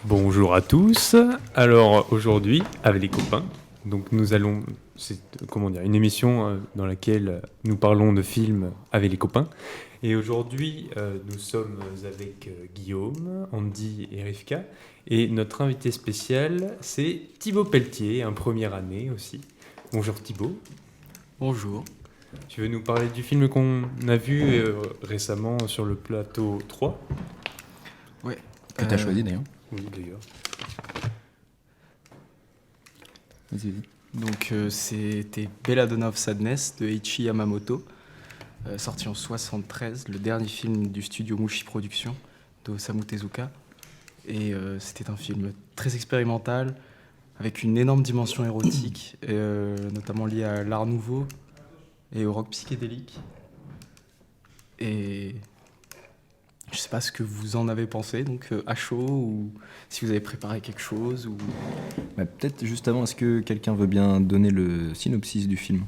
Bonjour à tous. Alors aujourd'hui, avec les copains, donc c'est une émission dans laquelle nous parlons de films avec les copains. Et aujourd'hui, nous sommes avec Guillaume, Andy et Rivka. Et notre invité spécial, c'est Thibaut Pelletier, un première année aussi. Bonjour Thibaut. Bonjour. Tu veux nous parler du film qu'on a vu récemment sur le plateau 3 ? Ouais. Que tu as choisi d'ailleurs. Oui, d'ailleurs. Vas-y. Donc c'était Belladonna of Sadness de Eiichi Yamamoto, sorti en 73, le dernier film du studio Mushi Productions de Osamu Tezuka. Et c'était un film très expérimental, avec une énorme dimension érotique, notamment liée à l'art nouveau et au rock psychédélique. Et je sais pas ce que vous en avez pensé, donc à chaud, ou si vous avez préparé quelque chose, ou... Bah, peut-être juste avant, est-ce que quelqu'un veut bien donner le synopsis du film ?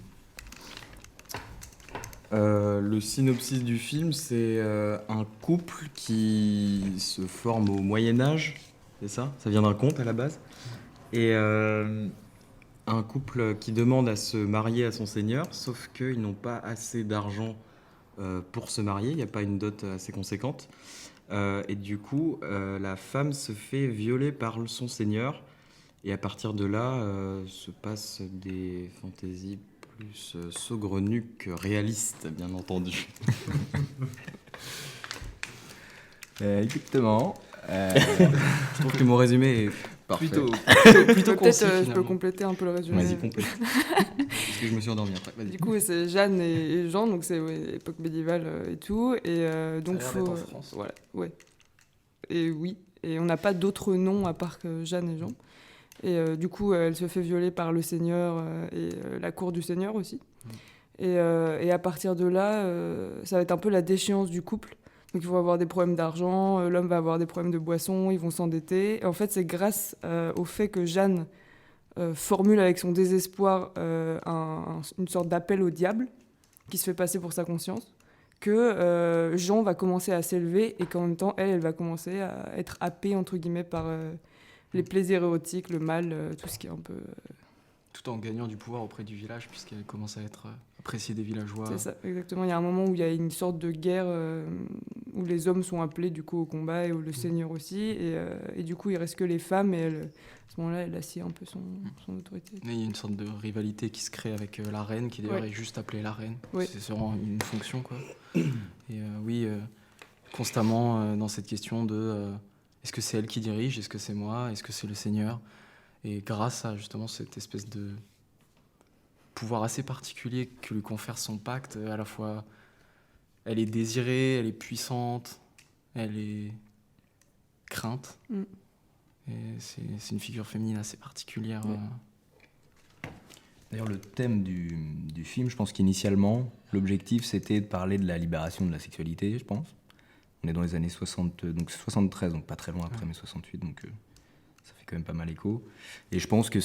Le synopsis du film, c'est un couple qui se forme au Moyen-Âge, c'est ça ? Ça vient d'un conte à la base. Et un couple qui demande à se marier à son seigneur, sauf qu'ils n'ont pas assez d'argent pour se marier, il n'y a pas une dot assez conséquente. Et du coup, la femme se fait violer par son seigneur. Et à partir de là, se passent des fantaisies plus saugrenues que réalistes, bien entendu. Exactement. Je trouve que mon résumé est parfait. plutôt concis, Peut-être je peux finalement. compléter un peu le résumé. Vas-y, complète. Parce que je me suis endormi après. Vas-y. Du coup, c'est Jeanne et Jean, donc c'est époque médiévale et tout. Et donc Ça a l'air d'être en France. voilà, ouais. Et oui. Et on n'a pas d'autres noms à part que Jeanne et Jean. Et du coup, elle se fait violer par le seigneur et la cour du seigneur aussi. Et à partir de là, ça va être un peu la déchéance du couple. Donc ils vont avoir des problèmes d'argent, l'homme va avoir des problèmes de boisson, ils vont s'endetter. Et en fait, c'est grâce au fait que Jeanne formule avec son désespoir une sorte d'appel au diable qui se fait passer pour sa conscience, que Jean va commencer à s'élever et qu'en même temps, elle va commencer à être happée, entre guillemets, par les plaisirs érotiques, le mal, tout ce qui est un peu... Tout en gagnant du pouvoir auprès du village, puisqu'elle commence à être appréciée des villageois. C'est ça, exactement. Il y a un moment où il y a une sorte de guerre où les hommes sont appelés du coup au combat et où le seigneur aussi. Et du coup, il reste que les femmes et à ce moment-là, elle assied un peu son autorité. Mais il y a une sorte de rivalité qui se crée avec la reine, qui d'ailleurs est juste appelée la reine. Oui. C'est vraiment une fonction, quoi. Et oui, constamment dans cette question de est-ce que c'est elle qui dirige, est-ce que c'est moi, est-ce que c'est le seigneur ? Et grâce à justement cette espèce de pouvoir assez particulier que lui confère son pacte, à la fois elle est désirée, elle est puissante, elle est crainte. Et c'est une figure féminine assez particulière. Ouais. D'ailleurs, le thème du film, je pense qu'initialement, l'objectif c'était de parler de la libération de la sexualité, je pense. On est dans les années 60, donc 73, donc pas très loin après, mais 68, donc ça fait quand même pas mal écho. Et je pense que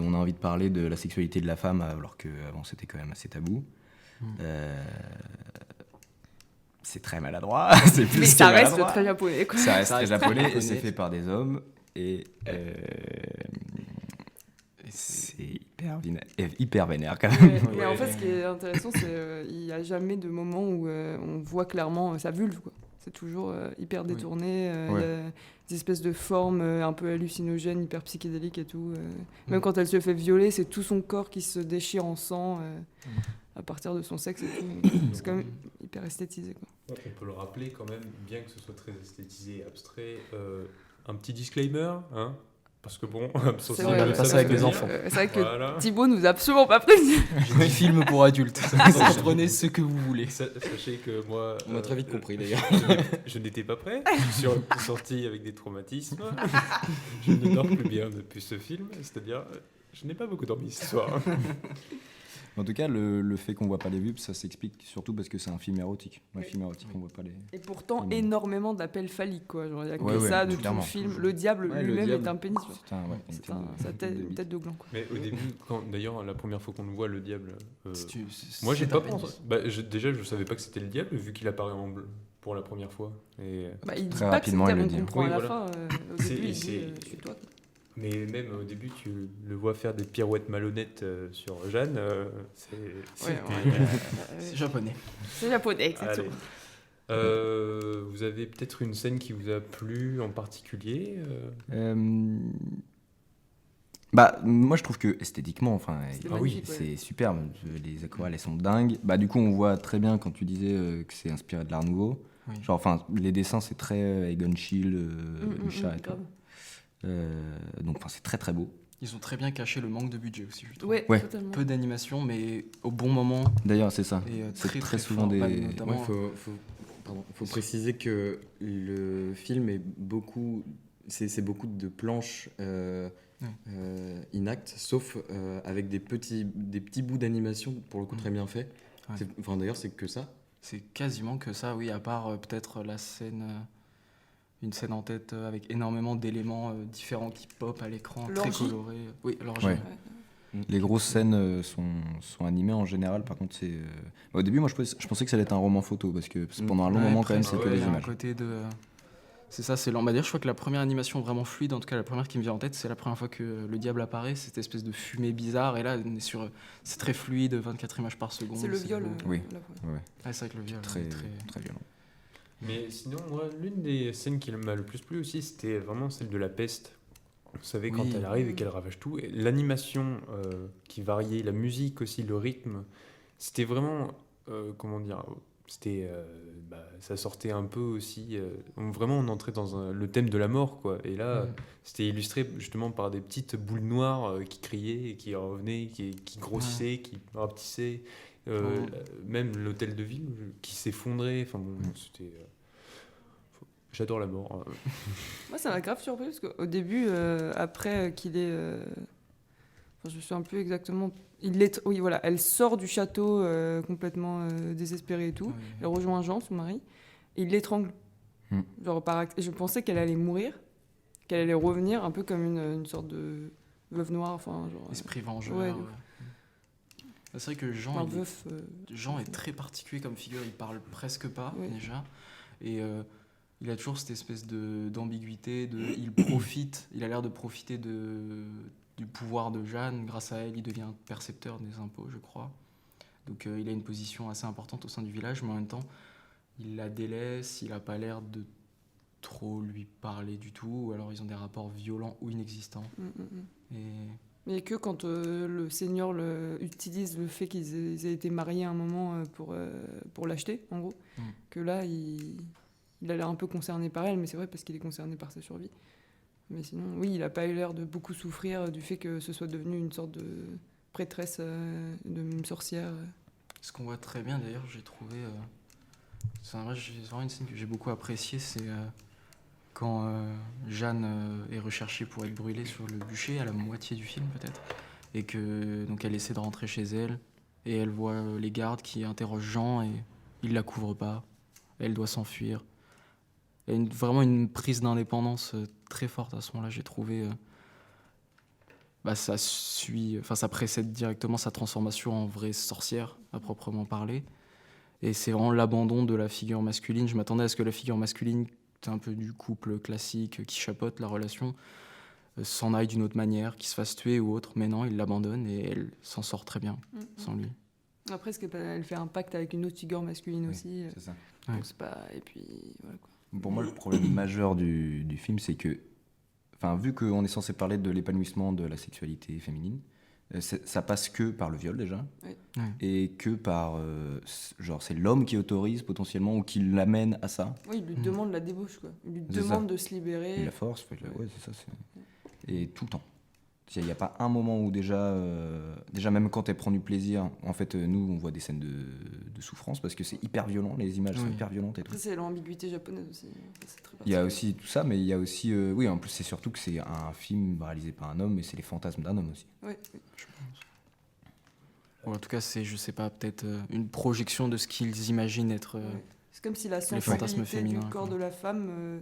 on a envie de parler de la sexualité de la femme, alors qu'avant c'était quand même assez tabou. C'est très maladroit. C'est plus Mais que ça reste maladroit. très japonais, quoi. Ça reste Ça très reste très japonais et japonais. c'est fait par des hommes. Et c'est hyper vénère quand même. Mais en fait, ce qui est intéressant, c'est qu'il n'y a jamais de moment où on voit clairement sa vulve, quoi. C'est toujours hyper détourné. Il y a des espèces de formes un peu hallucinogènes, hyper psychédéliques et tout. Même quand elle se fait violer, c'est tout son corps qui se déchire en sang à partir de son sexe et tout. C'est quand même hyper esthétisé, quoi. On peut le rappeler quand même, bien que ce soit très esthétisé et abstrait, un petit disclaimer, hein, parce que bon, C'est vrai, vrai, pas ça avec les enfants. C'est vrai que Voilà. Thibaut nous a absolument pas prévenu. J'ai dit film pour adultes. Donc prenez ce que vous voulez. Sachez que moi, On a très vite compris d'ailleurs. je n'étais pas prêt. Je suis sorti avec des traumatismes. Je ne dors plus bien depuis ce film, c'est-à-dire, je n'ai pas beaucoup dormi ce soir. En tout cas, le fait qu'on voit pas les vulves, ça s'explique surtout parce que c'est un film érotique. Un film érotique, on voit pas les... Et pourtant, Mmh. énormément d'appels phalliques, quoi. Genre, il n'y a que Ouais, ça de tout clairement. le film. Le diable Ouais, le lui-même diable. est un pénis. Genre. C'est Sa tête de gland, quoi. Mais au début, d'ailleurs, la première fois qu'on le voit, le diable, C'est- moi j'ai c'est pas un pénis. pensé. Déjà, je savais pas que c'était le diable vu qu'il apparaît pour la première fois. Et, Bah, il dit Très pas rapidement, que il c'est le on dit. comprend Oui, à la voilà. fin. Au C'est- début, il c'est- dit suis-toi. mais même au début, tu le vois faire des pirouettes malhonnêtes sur Jeanne. Ouais, C'est japonais. c'est japonais, exactement. Allez. Vous avez peut-être une scène qui vous a plu en particulier Bah, moi je trouve que esthétiquement, enfin, C'était Ah oui, magnifique, ouais. c'est superbe. Les aquarelles elles sont dingues. Bah, du coup, on voit très bien quand tu disais que c'est inspiré de l'Art Nouveau. Oui. Genre, enfin, les dessins c'est très Egon Schiele, Mucha et tout. grave. Donc, enfin, c'est très très beau. Ils ont très bien caché le manque de budget aussi, je trouve. Ouais, Ouais. totalement. Peu d'animation, mais au bon moment. D'ailleurs, c'est ça. Et C'est très, très très souvent fort. des. Bah, notamment, Ouais, faut préciser que le film est beaucoup, c'est beaucoup de planches inactes, sauf avec des petits bouts d'animation pour le coup très bien faits. Ouais. Enfin d'ailleurs c'est que ça. C'est quasiment que ça, oui, à part peut-être la scène, une scène en tête avec énormément d'éléments différents qui pop à l'écran, très L'orgie. colorés. Oui, l'orgie. Ouais. Ouais. Les grosses scènes sont animées en général. Par contre, c'est. Au début, moi, je pensais que ça allait être un roman photo parce que pendant un long Ouais, moment, quand même, presque, c'est que ouais, des il y a un images. côté de. C'est ça, c'est lent. Bah, d'ailleurs, je crois que la première animation vraiment fluide, en tout cas la première qui me vient en tête, c'est la première fois que le diable apparaît, cette espèce de fumée bizarre. Et là, on est sur. C'est très fluide, 24 images par seconde. C'est le viol. beau. Oui. la fois. Ouais, Ah, c'est vrai que le viol très, est très violent. Mais sinon, moi, l'une des scènes qui m'a le plus plu aussi, c'était vraiment celle de la peste. Vous savez, quand Oui. elle arrive et qu'elle ravage tout. Et l'animation qui variait, la musique aussi, le rythme, c'était vraiment, comment dire, ça sortait un peu aussi. Vraiment, on entrait dans le thème de la mort, quoi. Et là, c'était illustré justement par des petites boules noires qui criaient, et qui revenaient, qui grossissaient, qui rapetissaient. Même l'hôtel de ville qui s'effondrait. Enfin bon, c'était. J'adore la mort. Moi, ça m'a grave surpris parce qu'au début, après qu'il est. Enfin, je me souviens plus exactement. Oui, voilà, elle sort du château complètement désespérée et tout. Ouais. Elle rejoint Jean, son mari, et il l'étrangle. Genre, je pensais qu'elle allait mourir, qu'elle allait revenir un peu comme une sorte de veuve noire. Enfin, genre, Esprit vengeur. Ouais, de ouais. C'est vrai que Jean, un il est veuf. Jean est très particulier comme figure, il parle presque pas Oui. déjà. Et il a toujours cette espèce d'ambiguïté, il a l'air de profiter du pouvoir de Jeanne. Grâce à elle, il devient percepteur des impôts, je crois. Donc il a une position assez importante au sein du village, mais en même temps, il la délaisse, il n'a pas l'air de trop lui parler du tout, ou alors ils ont des rapports violents ou inexistants. Et Mais que quand le seigneur utilise le fait qu'ils aient été mariés à un moment pour l'acheter, en gros, que là, il a l'air un peu concerné par elle, mais c'est vrai parce qu'il est concerné par sa survie. Mais sinon, oui, il n'a pas eu l'air de beaucoup souffrir du fait que ce soit devenu une sorte de prêtresse, de sorcière. ce qu'on voit très bien d'ailleurs, j'ai trouvé. C'est vraiment une scène que j'ai beaucoup appréciée, c'est quand Jeanne est recherchée pour être brûlée sur le bûcher, à la moitié du film peut-être, et que donc elle essaie de rentrer chez elle, et elle voit les gardes qui interrogent Jean, et ils la couvrent pas, elle doit s'enfuir. Il y a vraiment une prise d'indépendance très forte à ce moment-là, j'ai trouvé. Ça précède directement sa transformation en vraie sorcière, à proprement parler. Et c'est vraiment l'abandon de la figure masculine. Je m'attendais à ce que la figure masculine, c'est un peu du couple classique qui chapeaute la relation, s'en aille d'une autre manière, qui se fasse tuer ou autre. Mais non, il l'abandonne et elle s'en sort très bien sans lui. Après, elle fait un pacte avec une autre figure masculine aussi. C'est ça. Ouais. Donc c'est pas... Et puis, voilà quoi. Pour moi, le problème majeur du film, c'est que, enfin, vu qu'on est censé parler de l'épanouissement de la sexualité féminine, ça passe que par le viol déjà, Oui. Ouais. et que par, genre, c'est l'homme qui autorise potentiellement ou qui l'amène à ça, Oui, il lui demande la débauche, quoi. Il lui C'est demande ça. de se libérer. et la force, ouais, c'est ça, et tout le temps. Il n'y a pas un moment où déjà même quand elle prend du plaisir, en fait, nous, on voit des scènes de souffrance parce que c'est hyper violent, les images sont Oui. hyper violentes et tout. Après, c'est l'ambiguïté japonaise aussi. C'est très Il y a particulier. aussi tout ça, mais il y a aussi, oui, en plus, c'est surtout que c'est un film réalisé par un homme, mais c'est les fantasmes d'un homme aussi. Ouais, oui. Ou en tout cas, c'est, je sais pas, peut-être une projection de ce qu'ils imaginent être. Ouais. C'est comme si la les fantasmes sensibilité du féminins, corps quoi. de la femme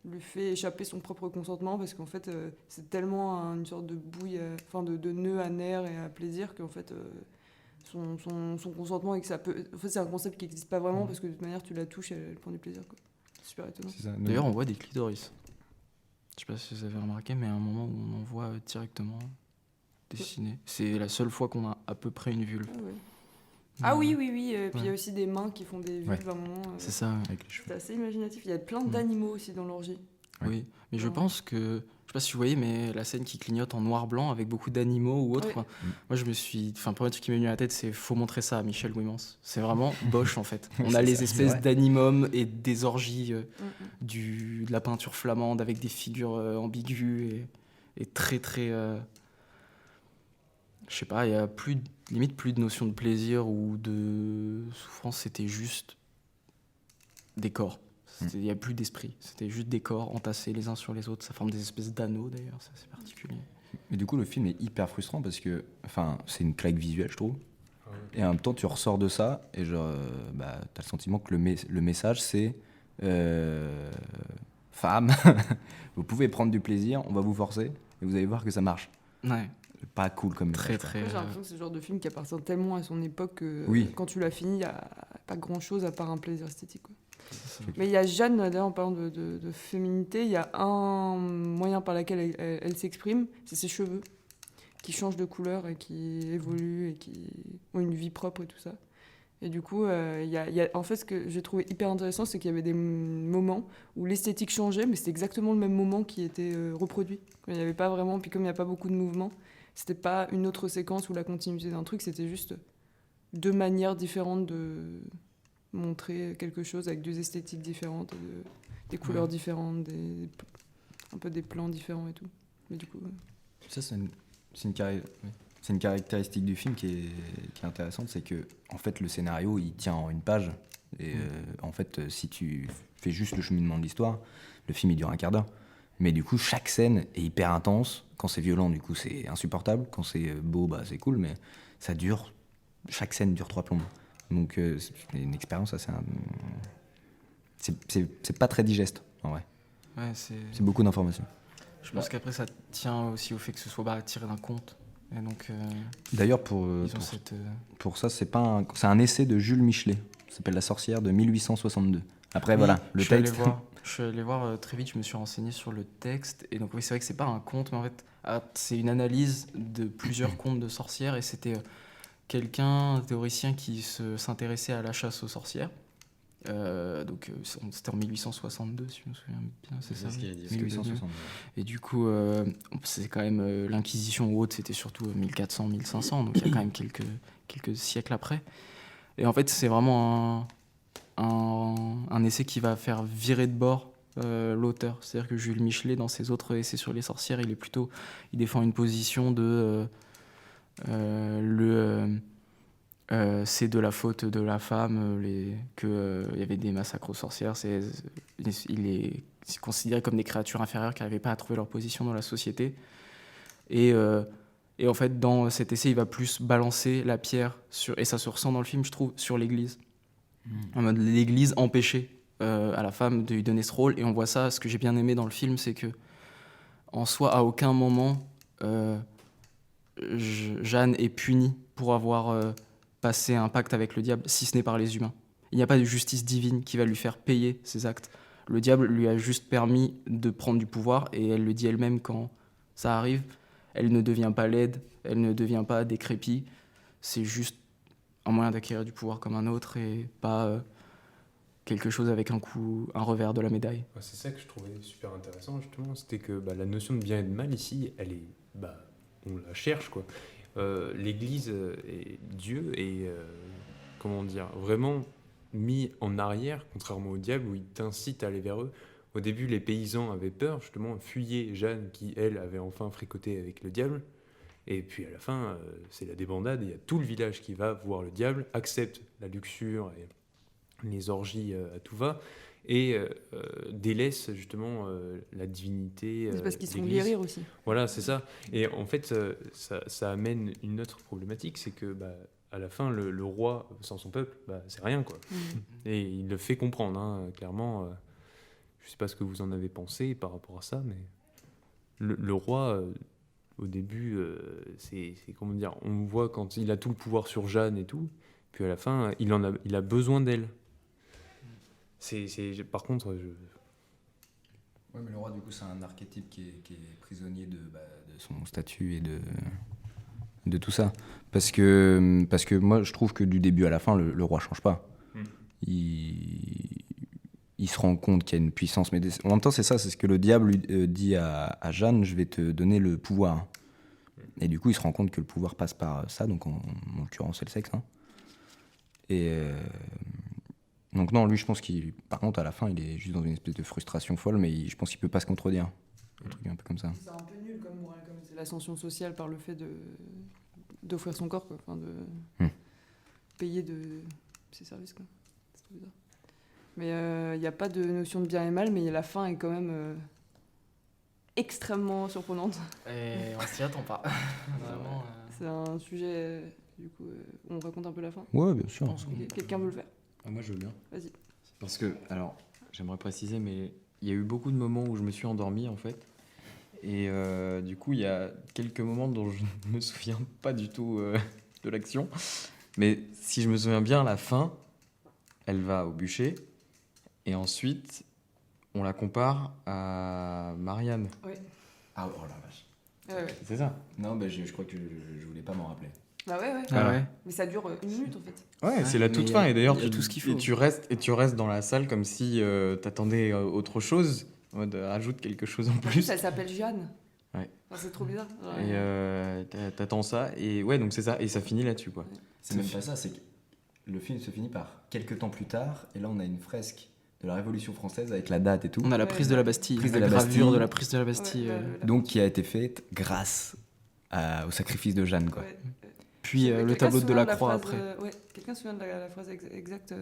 lui fait échapper son propre consentement parce qu'en fait, c'est tellement une sorte de bouille, enfin de nœud à nerfs et à plaisir qu'en fait, son consentement et que ça peut. En fait, c'est un concept qui n'existe pas vraiment Mhm. parce que de toute manière, tu la touches et elle prend du plaisir, quoi. C'est super étonnant. C'est ça. D'ailleurs, on voit des clitoris. Je sais pas si vous avez remarqué, mais à un moment où on en voit directement dessiné. C'est la seule fois qu'on a à peu près une vulve. Ah, ouais. Ah oui, oui, oui. Puis il y a Ouais. aussi des mains qui font des vulves Ouais. à un moment. C'est ça, ouais. avec les cheveux. C'est assez imaginatif. Il y a plein Mm. d'animaux aussi dans l'orgie. Ouais. Oui, mais je Ouais. pense que, je sais pas si vous voyez, mais la scène qui clignote en noir-blanc avec beaucoup d'animaux ou autre, Ouais. moi le premier truc qui m'est venu à la tête, c'est faut montrer ça à Michel Ouimans. C'est vraiment boche en fait. On a C'est les ça, c'est espèces vrai. d'animums et des orgies, Mm, de la peinture flamande avec des figures ambiguës et très très. Je sais pas, il y a limite plus de notion de plaisir ou de souffrance, c'était juste des corps. Il n'y a plus d'esprit, c'était juste des corps entassés les uns sur les autres. Ça forme des espèces d'anneaux d'ailleurs, c'est assez particulier. Mais du coup, le film est hyper frustrant parce que, enfin, c'est une claque visuelle, je trouve. Et en même temps, tu ressors de ça et genre, t'as le sentiment que le message, c'est femme, vous pouvez prendre du plaisir, on va vous forcer et vous allez voir que ça marche. Ouais, Pas cool comme très message, quoi. très. Moi, j'ai l'impression que c'est le genre de film qui appartient tellement à son époque que Oui. quand tu l'as fini, il n'y a pas grand-chose à part un plaisir esthétique, quoi. c'est ça. Mais il y a Jeanne, d'ailleurs, en parlant de féminité, il y a un moyen par lequel elle s'exprime, c'est ses cheveux, qui changent de couleur et qui évoluent et qui ont une vie propre et tout ça. Et du coup, en fait, ce que j'ai trouvé hyper intéressant, c'est qu'il y avait des moments où l'esthétique changeait, mais c'était exactement le même moment qui était reproduit. Il n'y avait pas vraiment, puis comme il n'y a pas beaucoup de mouvements, c'était pas une autre séquence ou la continuité d'un truc, c'était juste deux manières différentes de montrer quelque chose avec deux esthétiques différentes, des couleurs Ouais. différentes, un peu des plans différents et tout. Mais du coup, Ça, c'est une caractéristique du film qui est intéressante, c'est que en fait le scénario il tient en une page et en fait si tu fais juste le cheminement de l'histoire, le film il dure un quart d'heure. Mais du coup chaque scène est hyper intense. Quand c'est violent du coup c'est insupportable. Quand c'est beau c'est cool, mais ça dure. Chaque scène dure 3 plombes. Donc c'est une expérience assez. C'est pas très digeste en vrai. Ouais, C'est beaucoup d'informations. Je pense qu'après ça tient aussi au fait que ce soit tiré d'un conte. Et donc D'ailleurs ils ont pour cette. Pour ça, c'est un essai de Jules Michelet. Ça s'appelle La sorcière de 1862. Après, Oui, voilà, le je suis allé texte. je suis allé voir très vite, je me suis renseigné sur le texte. Et donc, oui, c'est vrai que c'est pas un conte, mais en fait, c'est une analyse de plusieurs contes de sorcières. Et c'était quelqu'un, un théoricien, qui s'intéressait à la chasse aux sorcières. C'était en 1862, si je me souviens bien, c'est ça. ce qu'il a dit. 1862. Et du coup, c'est quand même l'Inquisition ou autre, c'était surtout 1400, 1500, donc il y a quand même quelques siècles après. Et en fait, c'est vraiment un essai qui va faire virer de bord l'auteur. C'est-à-dire que Jules Michelet, dans ses autres essais sur les sorcières, il défend une position de c'est de la faute de la femme qu'il y avait des massacres aux sorcières. Il est considéré comme des créatures inférieures qui n'arrivaient pas à trouver leur position dans la société. Et en fait, dans cet essai, il va plus balancer la pierre, et ça se ressent dans le film, je trouve, sur l'Église. En mode, l'Église empêchait à la femme de lui donner ce rôle. Et on voit ça, ce que j'ai bien aimé dans le film, c'est que, en soi, à aucun moment, Jeanne est punie pour avoir passé un pacte avec le diable, si ce n'est par les humains. Il n'y a pas de justice divine qui va lui faire payer ses actes. Le diable lui a juste permis de prendre du pouvoir, et elle le dit elle-même quand ça arrive. Elle ne devient pas laide, elle ne devient pas décrépite. C'est juste un moyen d'acquérir du pouvoir comme un autre, et pas quelque chose avec un revers de la médaille. Ouais, c'est ça que je trouvais super intéressant justement, c'était que la notion de bien et de mal ici, elle est, on la cherche quoi. L'Église et Dieu est, comment dire, vraiment mis en arrière, contrairement au diable où il t'incite à aller vers eux. Au début, les paysans avaient peur, justement, fuyaient Jeanne qui, elle, avait enfin fricoté avec le diable. Et puis à la fin, c'est la débandade, il y a tout le village qui va voir le diable, accepte la luxure et les orgies à tout va, et délaisse justement la divinité. c'est parce qu'ils se font l'Église. guérir aussi. Voilà, c'est ça. Et en fait, ça amène une autre problématique, c'est que à la fin, le roi sans son peuple, c'est rien, quoi. Et il le fait comprendre, hein, clairement. Je sais pas ce que vous en avez pensé par rapport à ça, mais le roi, au début, c'est comment dire, on voit quand il a tout le pouvoir sur Jeanne et tout, puis à la fin, il a besoin d'elle. Par contre, Ouais, mais le roi, du coup, c'est un archétype qui est prisonnier de son statut et de tout ça. Parce que moi, je trouve que du début à la fin, le roi change pas. Il se rend compte qu'il y a une puissance. Mais en même temps, c'est ça, c'est ce que le diable lui dit à Jeanne, je vais te donner le pouvoir. Et du coup, il se rend compte que le pouvoir passe par ça, donc en l'occurrence, c'est le sexe. Hein. Et donc non, lui, je pense par contre, à la fin, il est juste dans une espèce de frustration folle, mais je pense qu'il peut pas se contredire. Un truc un peu comme ça. C'est un peu nul comme morale, comme c'est l'ascension sociale par le fait d'offrir son corps, quoi. Enfin, de payer de ses services, quoi. C'est trop bizarre. Mais il n'y a pas de notion de bien et mal, mais la fin est quand même extrêmement surprenante. Et on s'y attend pas. Vraiment. C'est un sujet, du coup, on raconte un peu la fin. Ouais, bien sûr. Ok, quelqu'un veut le faire? Ah, moi, je veux bien. Vas-y. Parce que, alors, j'aimerais préciser, mais il y a eu beaucoup de moments où je me suis endormi, en fait. Et du coup, il y a quelques moments dont je ne me souviens pas du tout de l'action. Mais si je me souviens bien, à la fin, elle va au bûcher. Et ensuite, on la compare à Marianne. Ouais. Ah, oh la vache. Ouais. C'est ça? Non, je crois que je voulais pas m'en rappeler. Bah ouais. Ah ouais. Mais ça dure 1 minute, en fait. Ouais, Ouais, c'est la toute mais fin. Et d'ailleurs, il y a tout ce qu'il faut. Et tu restes dans la salle comme si t'attendais autre chose. En mode, rajoute quelque chose en En plus, plus. elle s'appelle Jeanne. Ouais. Enfin, c'est trop bizarre. Et t'attends ça. Et ouais, donc c'est ça. Et ça finit là-dessus, quoi. C'est même pas ça, c'est que le film se finit par quelques temps plus tard, et là on a une fresque de la Révolution française avec la date et tout, On a la prise de la Bastille. Prise de la la gravure Bastille. de la prise de la Bastille. donc qui a été faite grâce au sacrifice de Jeanne, quoi. Ouais. Puis le Quelqu'un tableau se de souvient la croix phrase, après. ouais, quelqu'un se souvient de la phrase exacte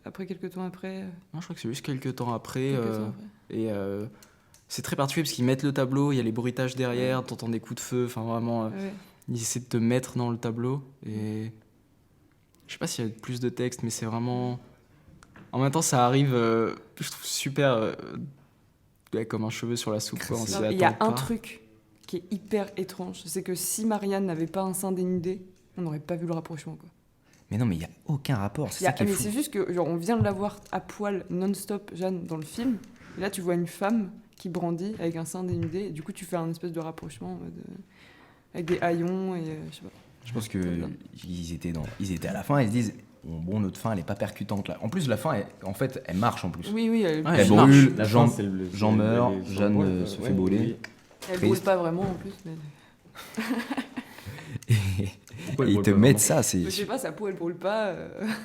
après, quelques temps après. Non, je crois que c'est juste quelques temps après. Quelques temps après. Et c'est très particulier parce qu'ils mettent le tableau, il y a les bruitages derrière, t'entends des coups de feu. Enfin, vraiment, Ouais. ils essaient de te mettre dans le tableau. Et je sais pas s'il y a plus de texte, mais c'est vraiment. En même temps, ça arrive, je trouve super ouais, comme un cheveu sur la soupe. Quoi, on s'y Non, il y a attend un pas. truc qui est hyper étrange, c'est que si Marianne n'avait pas un sein dénudé, on n'aurait pas vu le rapprochement, quoi. Mais non, mais il y a aucun rapport, c'est Il y a- ça qui est mais fou. c'est juste que genre, on vient de la voir à poil non-stop, Jeanne, dans le film. Et là, tu vois une femme qui brandit avec un sein dénudé. Et du coup, tu fais un espèce de rapprochement en mode, avec des haillons et je sais pas. Je pense que bien. ils étaient à la fin, ils se disent bon, notre fin elle est pas percutante là. En plus la fin en fait elle marche en plus. Oui, Ouais, Elle elle brûle, La Jean, fin, c'est Jean meurt, les- Jeanne ouais, se ouais, fait brûler. elle triste. brûle pas vraiment en plus. Mais... Et ils te mettent ça, c'est Je sais pas, sa peau elle brûle pas.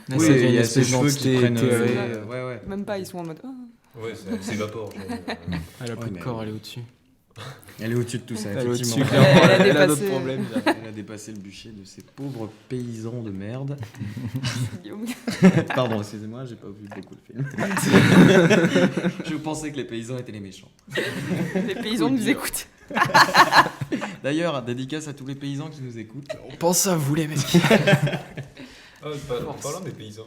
Mais Oui, ça devient il une y a espèce ses cheveux qui d'entité prennent. éthérée. Ouais, ouais. Même pas, ils sont en mode. Ah. ouais, ça s'évapore. Elle a plus Ouais, de mais- corps, elle est au-dessus. Elle est au-dessus de tout ça, Elle est au-dessus, effectivement. clairement. Elle a Elle a dépassé- d'autres problèmes. Elle a dépassé le bûcher de ces pauvres paysans de merde. Guillaume. Pardon, excusez-moi, j'ai pas vu beaucoup le film. Je pensais que les paysans étaient les méchants. Les paysans nous écoutent. D'ailleurs, dédicace à tous les paysans qui nous écoutent. On pense à vous, les mecs. En parlant des paysans,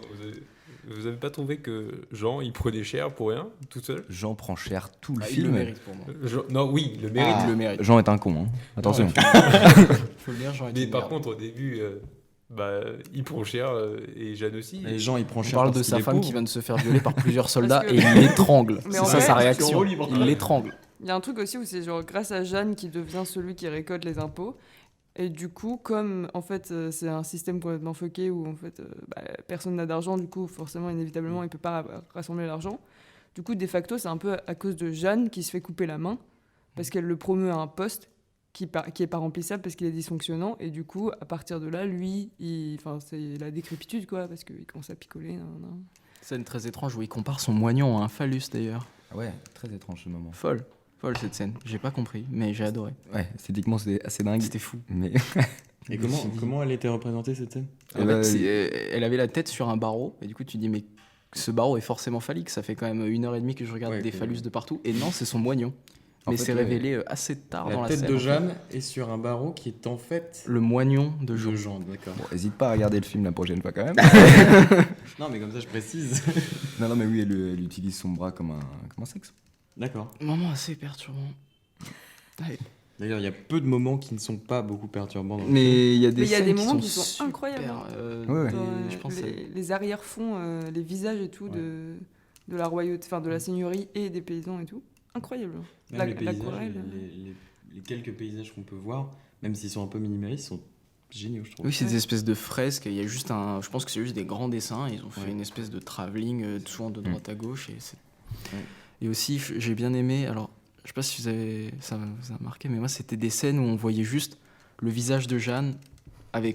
vous avez pas trouvé que Jean, il prenait cher pour rien, tout seul? Jean prend cher tout le Il film. le mérite pour moi. Non, oui, le mérite. Ah, Il le mérite. Jean est un con, hein. Attention. Faut le dire, j'aurais Mais dit par merde. contre, au début, il prend cher et Jeanne aussi. Les gens, ils prennent On cher. parle de parce sa qu'il est femme qui pauvre. vient de se faire violer par plusieurs soldats Parce et que- il l'étrangle. Mais C'est en ça vrai, sa réaction. libre. Il l'étrangle. Il y a un truc aussi où c'est genre grâce à Jeanne qui devient celui qui récolte les impôts. Et du coup, comme en fait c'est un système complètement fucké où en fait personne n'a d'argent, du coup forcément inévitablement il peut pas rassembler l'argent. Du coup de facto c'est un peu à cause de Jeanne qui se fait couper la main parce qu'elle le promeut à un poste qui est pas remplissable parce qu'il est dysfonctionnant et du coup à partir de là lui c'est la décrépitude quoi parce qu'il commence à picoler. Nan. Scène très étrange où il compare son moignon à un phallus d'ailleurs. Ouais, très étrange ce moment. Folle cette scène. J'ai pas compris, mais j'ai adoré. Ouais, esthétiquement c'était assez dingue. C'était fou. Mais Et comment elle était représentée cette scène? Eh En ben, fait, elle avait la tête sur un barreau, et du coup tu dis mais ce barreau est forcément phallique, ça fait quand même 1h30 que je regarde Ouais, des que- phallus de partout, et non c'est son moignon. En Mais fait, c'est ouais. révélé assez tard dans La la tête scène. de en fait. Jeanne est sur un barreau qui est en fait Le moignon de de Jean. Jean, d'accord. bon, hésite pas à regarder le film la prochaine fois quand même. Non, mais comme ça, je précise. non, mais oui, elle utilise son bras comme un sexe. D'accord. Moment assez perturbant. Ouais. D'ailleurs, il y a peu de moments qui ne sont pas beaucoup perturbants dans le film. Mais il y a des Mais il y a scènes des qui moments qui sont sont incroyables. Ouais, ouais. Je pense que Les arrière-fonds, les visages et tout de la royauté, enfin de la seigneurie et des paysans et tout. Incroyable. Même les paysages, l'aquarelle. les quelques paysages qu'on peut voir, même s'ils sont un peu minimalistes, sont géniaux, je trouve. oui, c'est des espèces de fresques. Il y a juste je pense que c'est juste des grands dessins. Ils ont fait une espèce de travelling, souvent de droite à gauche. Et aussi, j'ai bien aimé. Alors, je sais pas si ça vous a marqué, mais moi, c'était des scènes où on voyait juste le visage de Jeanne,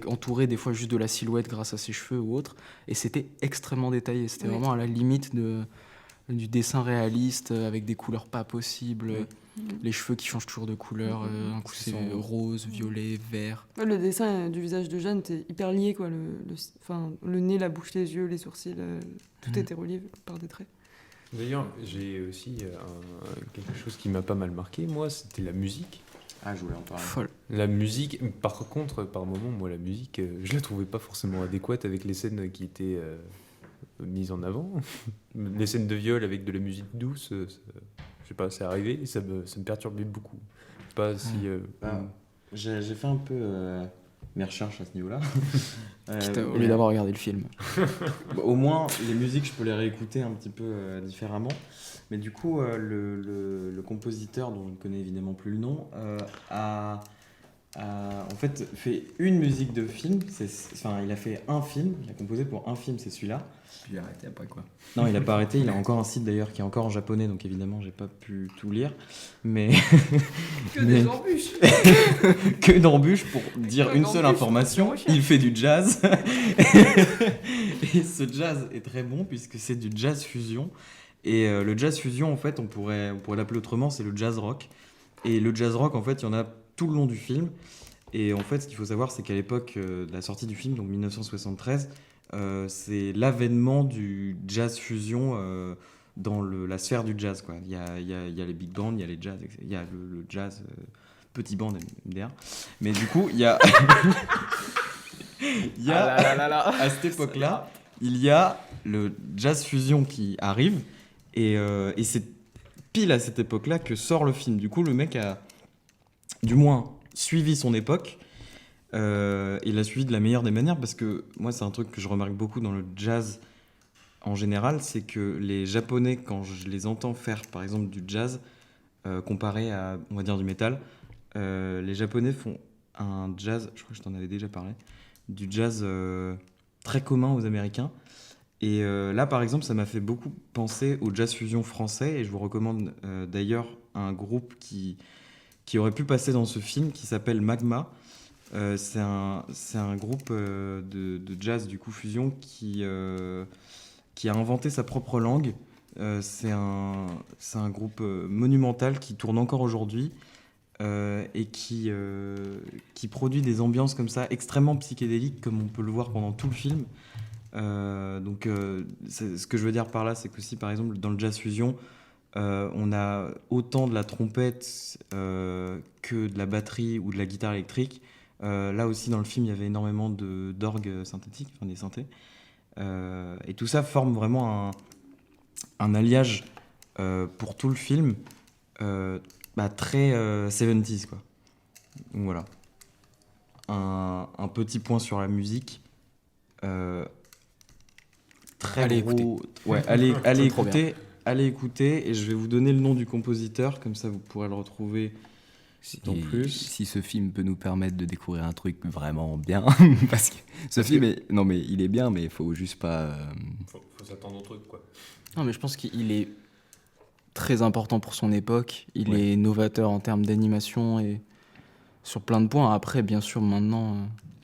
entouré des fois juste de la silhouette grâce à ses cheveux ou autre. Et c'était extrêmement détaillé. C'était vraiment à la limite du dessin réaliste, avec des couleurs pas possibles. Les cheveux qui changent toujours de couleur. Un coup, c'est rose, violet, vert. Ouais, le dessin du visage de Jeanne était hyper lié, quoi. Le nez, la bouche, les yeux, les sourcils, tout était relié par des traits. D'ailleurs, j'ai aussi quelque chose qui m'a pas mal marqué, moi, c'était la musique. Ah, je voulais en parler. Folle. La musique, par contre, par moment, moi, la musique, je la trouvais pas forcément adéquate avec les scènes qui étaient mises en avant. Les scènes de viol avec de la musique douce, je sais pas, c'est arrivé et ça me perturbait beaucoup. Je sais pas si... J'ai fait un peu mes recherches à ce niveau-là. Au lieu d'avoir regardé le film. Au moins, les musiques, je peux les réécouter un petit peu différemment. Mais du coup, le compositeur, dont je ne connais évidemment plus le nom, a en fait fait une musique de film. Il a fait un film, il a composé pour un film, c'est celui-là. Puis il a arrêté après quoi. Non, il n'a pas arrêté, il a encore un site d'ailleurs qui est encore en japonais, donc évidemment, j'ai pas pu tout lire. Mais. Des embûches. Que d'embûches pour dire Que une seule d'embûches, information, c'est il fait du jazz. Et ce jazz est très bon puisque c'est du jazz fusion. Et le jazz fusion, en fait, on pourrait l'appeler autrement, c'est le jazz rock. Et le jazz rock, en fait, il y en a tout le long du film. Et en fait, ce qu'il faut savoir, c'est qu'à l'époque de la sortie du film, donc 1973, c'est l'avènement du jazz fusion dans la sphère du jazz, quoi. Il y a les big bands, il y a les jazz, il y a le jazz petit band MDR. Mais du coup, il y a à cette époque-là, il y a le jazz fusion qui arrive et c'est pile à cette époque-là que sort le film. Du coup, le mec a du moins suivi son époque. Il l'a suivi de la meilleure des manières parce que moi, c'est un truc que je remarque beaucoup dans le jazz en général, c'est que les Japonais, quand je les entends faire par exemple du jazz comparé à, on va dire, du métal, les Japonais font un jazz, je crois que je t'en avais déjà parlé, du jazz très commun aux Américains. Et là, par exemple, ça m'a fait beaucoup penser au jazz fusion français. Et je vous recommande d'ailleurs un groupe qui aurait pu passer dans ce film qui s'appelle Magma. C'est un groupe de jazz du coup fusion qui a inventé sa propre langue. C'est un groupe monumental qui tourne encore aujourd'hui et qui produit des ambiances comme ça extrêmement psychédéliques comme on peut le voir pendant tout le film. Donc ce que je veux dire par là, c'est que si par exemple dans le jazz fusion on a autant de la trompette que de la batterie ou de la guitare électrique. Là aussi dans le film il y avait énormément d'orgues synthétiques, enfin des synthés, et tout ça forme vraiment un alliage pour tout le film très 70s quoi. Donc voilà, un petit point sur la musique. Allez gros... Ouais, allez écouter et je vais vous donner le nom du compositeur, comme ça vous pourrez le retrouver en plus. Si ce film peut nous permettre de découvrir un truc vraiment bien, parce que non mais il est bien, mais il faut juste pas. Faut s'attendre au truc, quoi. Non, mais je pense qu'il est très important pour son époque. Il est novateur en termes d'animation et sur plein de points. Après, bien sûr, maintenant.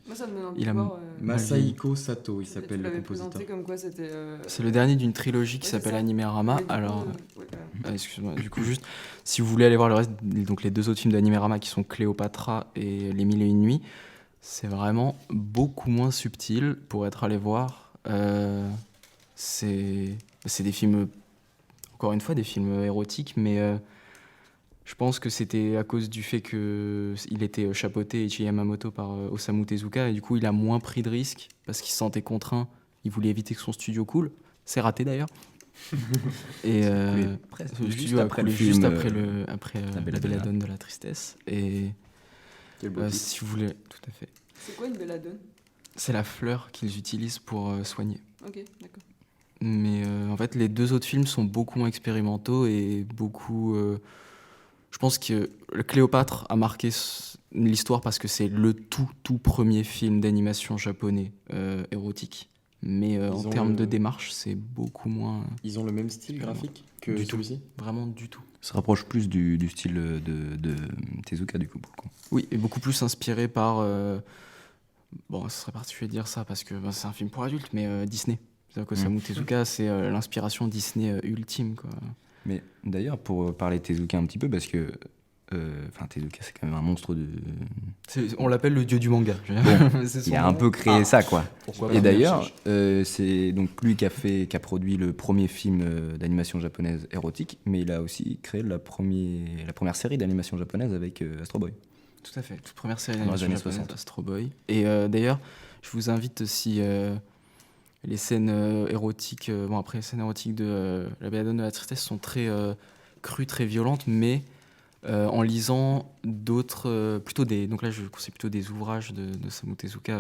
Moi, ça me donne envie Il de a voir. Masahiko Sato, il s'appelle tu le l'avais compositeur. présenté comme quoi c'était. C'est le dernier d'une trilogie qui Ouais, s'appelle c'est ça. Animérama. Mais du coup, Alors, ouais, voilà. excuse-moi. Du coup, juste, si vous voulez aller voir le reste, donc les deux autres films d'Animérama qui sont Cléopâtra et Les Mille et Une Nuits, c'est vraiment beaucoup moins subtil pour être allé voir. C'est des films, encore une fois, des films érotiques, mais je pense que c'était à cause du fait qu'il était chapeauté Ichi Yamamoto par Osamu Tezuka, et du coup il a moins pris de risques parce qu'il se sentait contraint, il voulait éviter que son studio coule. C'est raté d'ailleurs, Et presque, le juste studio a après le coulé juste film, après La La Belladonna. Belladonna de la tristesse. Et Quel beau titre. si vous voulez, tout à fait. C'est quoi une belladone? C'est la fleur qu'ils utilisent pour soigner. Ok, d'accord. Mais en fait, les deux autres films sont beaucoup moins expérimentaux et beaucoup. Je pense que le Cléopâtre a marqué l'histoire parce que c'est le tout premier film d'animation japonais érotique. Mais en Ils ont termes le- de démarche, c'est beaucoup moins. Ils ont le même style graphique que Du tout. celui-ci. Vraiment du tout. Ça se rapproche plus du style de Tezuka, du coup. Pour le coup. Oui, et beaucoup plus inspiré par. Bon, ce serait particulier de dire ça parce que c'est un film pour adultes, mais Disney. C'est-à-dire que Osamu Tezuka, c'est l'inspiration Disney ultime, quoi. Mais d'ailleurs, pour parler de Tezuka un petit peu, parce que Tezuka, c'est quand même un monstre de. On l'appelle le dieu du manga. C'est son Il a un nom. peu créé ça, quoi. Pourquoi Et pas. d'ailleurs, c'est donc lui qui a produit le premier film d'animation japonaise érotique, mais il a aussi créé la première série d'animation japonaise avec Astro Boy. Tout à fait, toute première série Dans les d'animation années japonaise, 60. Astro Boy. Et d'ailleurs, je vous invite aussi les scènes érotiques. Bon, après, les scènes érotiques de La Belladonna de la tristesse sont très crues, très violentes, mais en lisant d'autres, donc là, je conseille plutôt des ouvrages de Osamu Tezuka,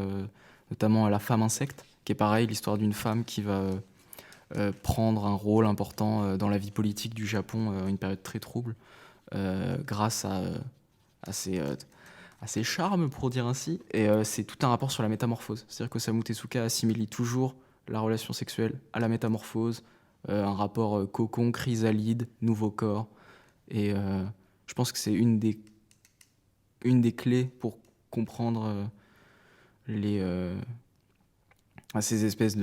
notamment La femme insecte, qui est pareil, l'histoire d'une femme qui va prendre un rôle important dans la vie politique du Japon, une période très trouble, grâce à ses charmes, pour dire ainsi. Et c'est tout un rapport sur la métamorphose. C'est-à-dire qu'Osamu Tezuka assimile toujours la relation sexuelle à la métamorphose, un rapport cocon, chrysalide, nouveau corps. Et je pense que c'est une des clés pour comprendre ces espèces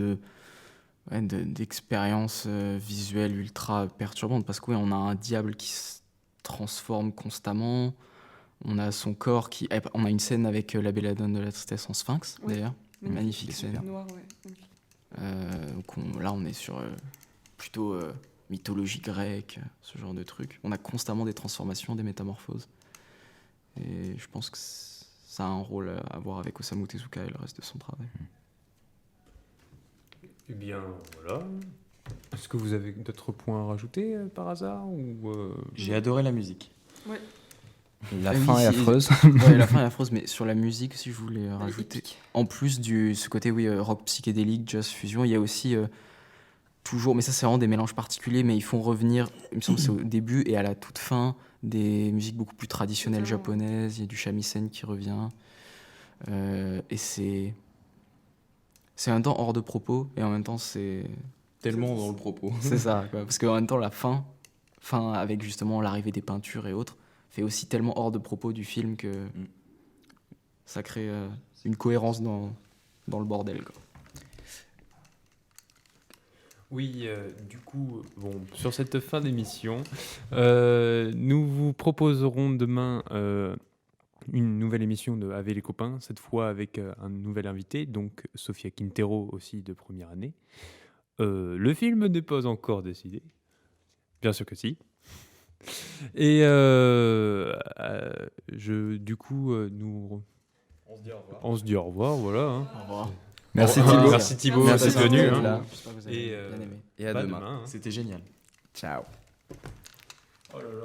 d'expériences visuelles ultra perturbantes. Parce que oui, on a un diable qui se transforme constamment. On a son corps qui... On a une scène avec la Belladonna de la tristesse en sphinx, Oui. d'ailleurs. Magnifique scène. Noir, ouais. Magnifique. Donc là, on est sur plutôt mythologie grecque, ce genre de truc. On a constamment des transformations, des métamorphoses. Et je pense que ça a un rôle à voir avec Osamu Tezuka et le reste de son travail. Eh bien, voilà. Est-ce que vous avez d'autres points à rajouter par hasard ou J'ai adoré la musique. Ouais. La Ah oui, fin est si- affreuse. Ouais, la fin est affreuse, mais sur la musique aussi, je voulais rajouter. épique. En plus ce côté rock psychédélique, jazz fusion, il y a aussi toujours, mais ça c'est vraiment des mélanges particuliers, mais ils font revenir, il me semble que c'est au début et à la toute fin, des musiques beaucoup plus traditionnelles Totalement. japonaises. Il y a du shamisen qui revient. Et c'est en même temps hors de propos, et en même temps c'est Tellement dans le propos. c'est ça, quoi. Parce qu'en même temps la fin avec justement l'arrivée des peintures et autres, fait aussi tellement hors de propos du film que ça crée une cohérence dans le bordel, quoi. Oui, du coup, bon, sur cette fin d'émission, nous vous proposerons demain une nouvelle émission de Avec les copains, cette fois avec un nouvel invité, donc Sofia Quintero aussi de première année. Le film n'est pas encore décidé, bien sûr que si. Et du coup, nous, on se dit au revoir, voilà. Hein. Au revoir. Merci Au revoir. Thibaut. Merci Thibaut Merci d'être d'être venu. venu, hein. là. J'espère que vous avez Et, bien aimé. Et à Bah, demain. hein. C'était génial. Ciao. Oh là là.